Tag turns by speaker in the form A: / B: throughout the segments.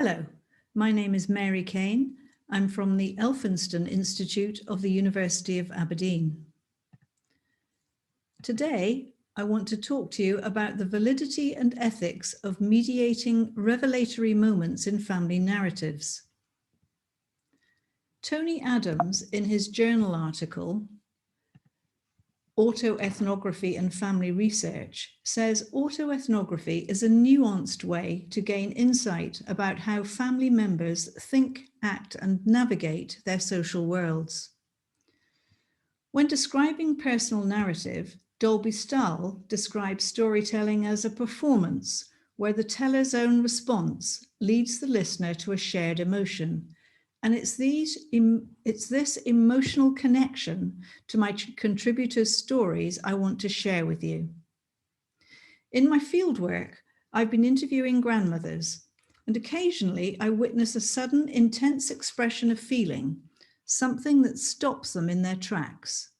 A: Hello, my name is Mary Kane. I'm from the Elphinstone Institute of the University of Aberdeen. Today, I want to talk to you about the validity and ethics of mediating revelatory moments in family narratives. Tony Adams, in his journal article, Autoethnography and Family Research, says autoethnography is a nuanced way to gain insight about how family members think, act, and navigate their social worlds. When describing personal narrative, Dolby Stahl describes storytelling as a performance where the teller's own response leads the listener to a shared emotion. And it's this emotional connection to my contributors' stories I want to share with you. In my fieldwork, I've been interviewing grandmothers, and occasionally I witness a sudden, intense expression of feeling, something that stops them in their tracks.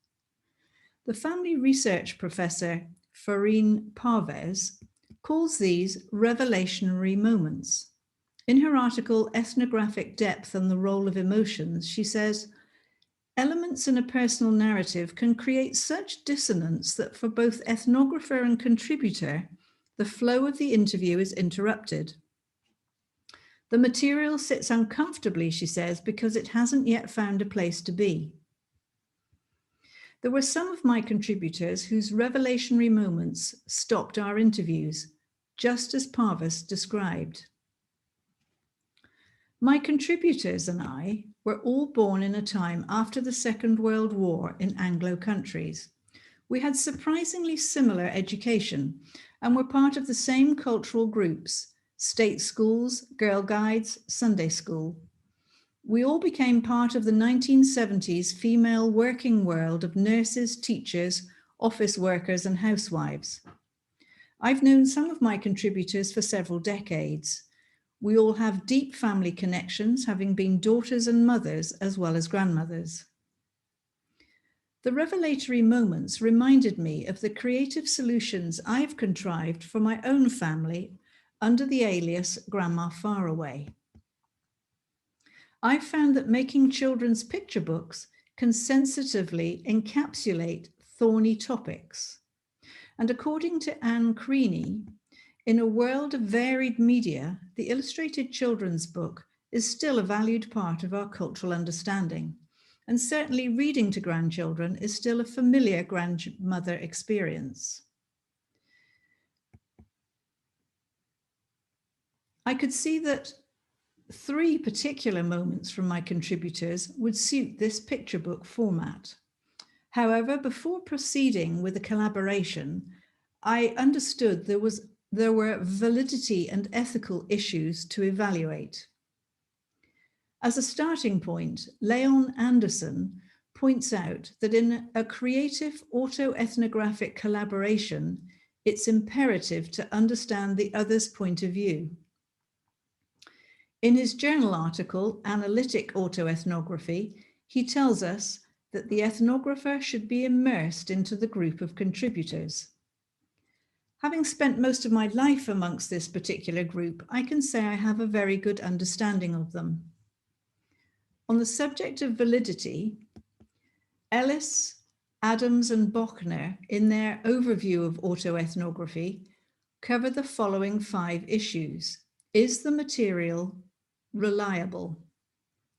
A: The family research professor, Fareen Parves, calls these revelationary moments. In her article, Ethnographic Depth and the Role of Emotions, she says, elements in a personal narrative can create such dissonance that for both ethnographer and contributor, the flow of the interview is interrupted. The material sits uncomfortably, she says, because it hasn't yet found a place to be. There were some of my contributors whose revelationary moments stopped our interviews, just as Parves described. My contributors and I were all born in a time after the Second World War in Anglo countries. We had surprisingly similar education and were part of the same cultural groups, state schools, Girl Guides, Sunday school. We all became part of the 1970s female working world of nurses, teachers, office workers, and housewives. I've known some of my contributors for several decades. We all have deep family connections, having been daughters and mothers as well as grandmothers. The revelatory moments reminded me of the creative solutions I've contrived for my own family under the alias Grandma Faraway. I've found that making children's picture books can sensitively encapsulate thorny topics. And according to Anne Creaney, in a world of varied media, the illustrated children's book is still a valued part of our cultural understanding. And certainly reading to grandchildren is still a familiar grandmother experience. I could see that 3 particular moments from my contributors would suit this picture book format. However, before proceeding with the collaboration, I understood there were validity and ethical issues to evaluate. As a starting point, Leon Anderson points out that in a creative autoethnographic collaboration, it's imperative to understand the other's point of view. In his journal article, Analytic Autoethnography, he tells us that the ethnographer should be immersed into the group of contributors. Having spent most of my life amongst this particular group, I can say I have a very good understanding of them. On the subject of validity, Ellis, Adams, and Bochner, in their overview of autoethnography, cover the following 5 issues. Is the material reliable?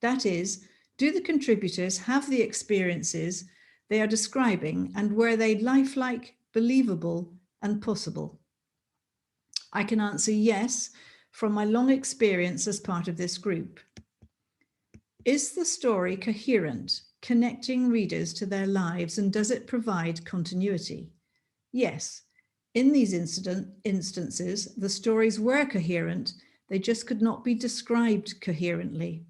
A: That is, do the contributors have the experiences they are describing, and were they lifelike, believable, and possible? I can answer yes from my long experience as part of this group. Is the story coherent, connecting readers to their lives, and does it provide continuity? Yes. In these instances, the stories were coherent, they just could not be described coherently.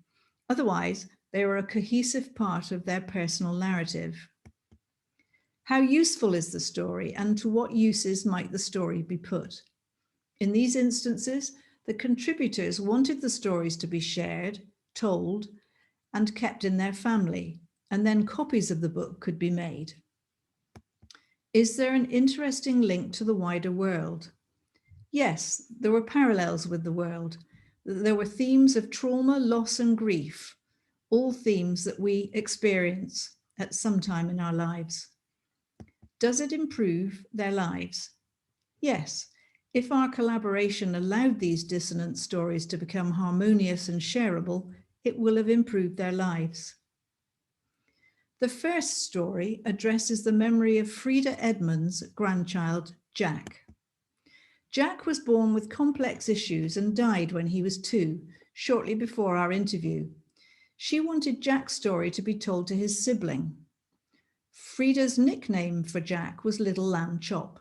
A: Otherwise, they were a cohesive part of their personal narrative. How useful is the story, and to what uses might the story be put? In these instances, the contributors wanted the stories to be shared, told, and kept in their family, and then copies of the book could be made. Is there an interesting link to the wider world? Yes, there were parallels with the world. There were themes of trauma, loss, and grief, all themes that we experience at some time in our lives. Does it improve their lives? Yes, if our collaboration allowed these dissonant stories to become harmonious and shareable, it will have improved their lives. The first story addresses the memory of Frida Edmonds' grandchild, Jack. Jack was born with complex issues and died when he was 2, shortly before our interview. She wanted Jack's story to be told to his sibling. Frida's nickname for Jack was Little Lamb Chop.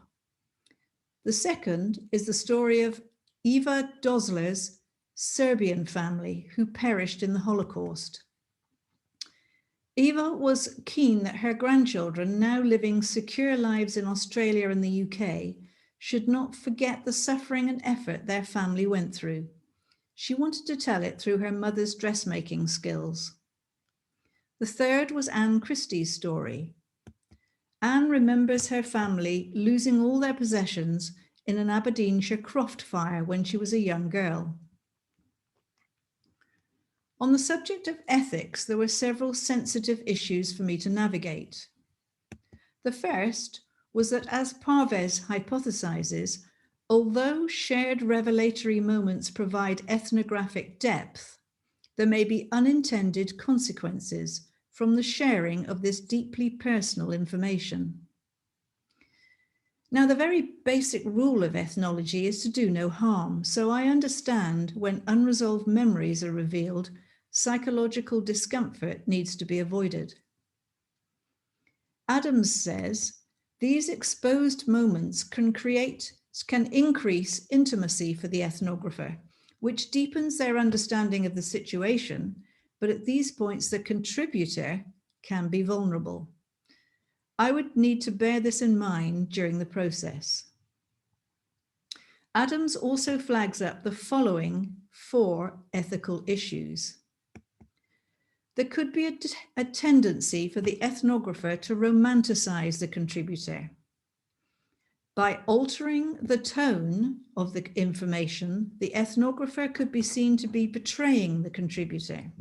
A: The second is the story of Eva Dosler's Serbian family who perished in the Holocaust. Eva was keen that her grandchildren, now living secure lives in Australia and the UK, should not forget the suffering and effort their family went through. She wanted to tell it through her mother's dressmaking skills. The third was Anne Christie's story. Anne remembers her family losing all their possessions in an Aberdeenshire croft fire when she was a young girl. On the subject of ethics, there were several sensitive issues for me to navigate. The first was that, as Parves hypothesizes, although shared revelatory moments provide ethnographic depth, there may be unintended consequences from the sharing of this deeply personal information. Now, the very basic rule of ethnology is to do no harm, so I understand when unresolved memories are revealed, psychological discomfort needs to be avoided. Adams says, these exposed moments can increase intimacy for the ethnographer, which deepens their understanding of the situation, but at these points the contributor can be vulnerable. I would need to bear this in mind during the process. Adams also flags up the following 4 ethical issues. There could be a tendency for the ethnographer to romanticize the contributor. By altering the tone of the information, the ethnographer could be seen to be betraying the contributor.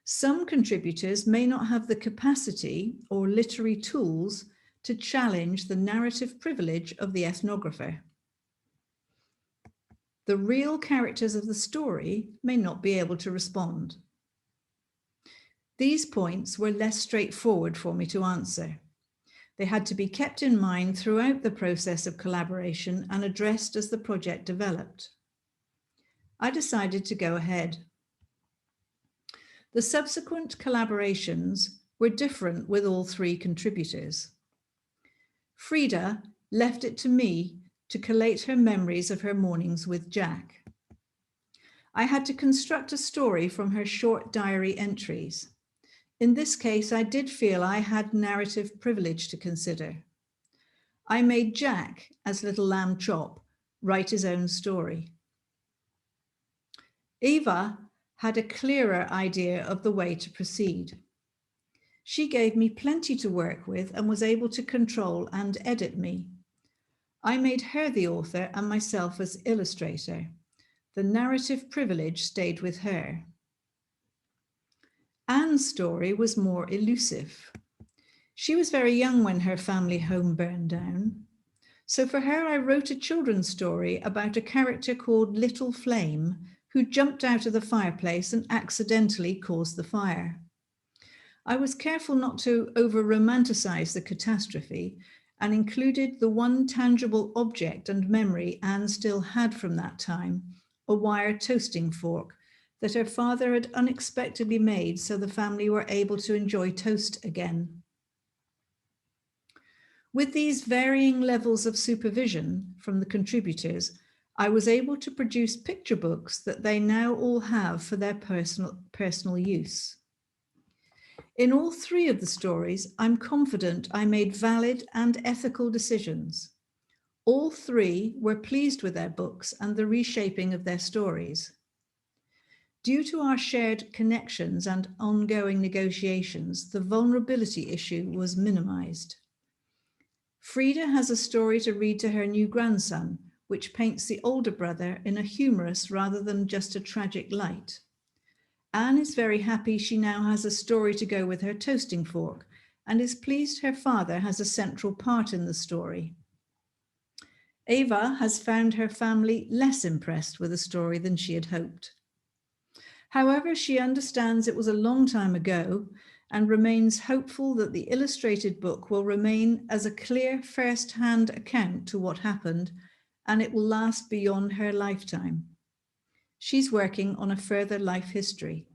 A: Some contributors may not have the capacity or literary tools to challenge the narrative privilege of the ethnographer. The real characters of the story may not be able to respond. These points were less straightforward for me to answer. They had to be kept in mind throughout the process of collaboration and addressed as the project developed. I decided to go ahead. The subsequent collaborations were different with all 3 contributors. Frida left it to me to collate her memories of her mornings with Jack. I had to construct a story from her short diary entries. In this case, I did feel I had narrative privilege to consider. I made Jack, as Little Lamb Chop, write his own story. Eva had a clearer idea of the way to proceed. She gave me plenty to work with and was able to control and edit me. I made her the author and myself as illustrator. The narrative privilege stayed with her. Anne's story was more elusive. She was very young when her family home burned down. So for her, I wrote a children's story about a character called Little Flame who jumped out of the fireplace and accidentally caused the fire. I was careful not to over-romanticize the catastrophe and included the one tangible object and memory Anne still had from that time, a wire toasting fork that her father had unexpectedly made so the family were able to enjoy toast again. With these varying levels of supervision from the contributors, I was able to produce picture books that they now all have for their personal use. In all 3 of the stories, I'm confident I made valid and ethical decisions. All 3 were pleased with their books and the reshaping of their stories. Due to our shared connections and ongoing negotiations, the vulnerability issue was minimized. Frida has a story to read to her new grandson, which paints the older brother in a humorous rather than just a tragic light. Anne is very happy she now has a story to go with her toasting fork and is pleased her father has a central part in the story. Eva has found her family less impressed with the story than she had hoped. However, she understands it was a long time ago and remains hopeful that the illustrated book will remain as a clear first-hand account to what happened, and it will last beyond her lifetime. She's working on a further life history.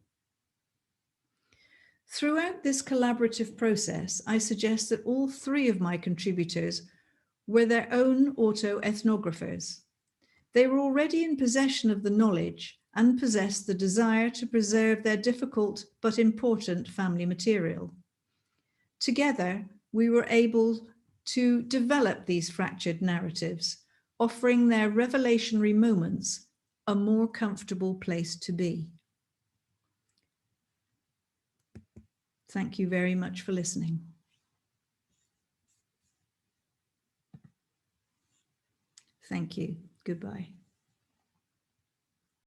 A: Throughout this collaborative process, I suggest that all three of my contributors were their own autoethnographers. They were already in possession of the knowledge and possessed the desire to preserve their difficult but important family material. Together, we were able to develop these fractured narratives, offering their revelationary moments a more comfortable place to be. Thank you very much for listening. Thank you. Goodbye.